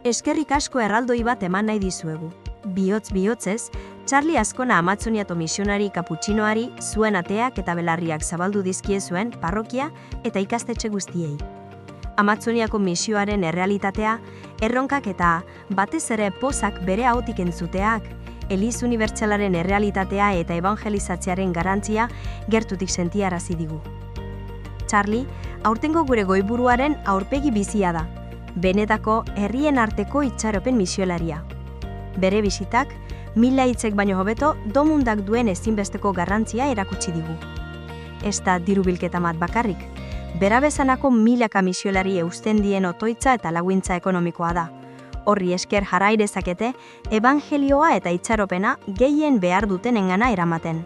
Eskerrik asko erraldoi bat eman nahi dizuegu. Bihotz-bihotzez, Charlie Azkona Amazoniato misionari kaputxinoari zuen ateak eta belarriak zabaldu dizkie zuen parrokia eta ikastetxe guztiei. Amazoniako misioaren errealitatea, erronkak eta batez ere pozak bere ahotik entzuteak, Eliz Unibertsalaren errealitatea eta evangelizatzearen garantzia gertutik sentiarazi digu. Charlie, aurtengo gure goiburuaren aurpegi bizia da, benetako herrien arteko itxaropen misiolaria. Bere bisitak, 1000 hitzek baino hobeto domundak duen ezinbesteko garrantzia erakutsi digu. Ez da diru-bilketa bat bakarrik, bera bezanako milaka misiolari eusten dien otoitza eta laguntza ekonomikoa da. Horri esker jarrai dezakete, evangelioa eta itxaropena gehien behar dutenengana eramaten.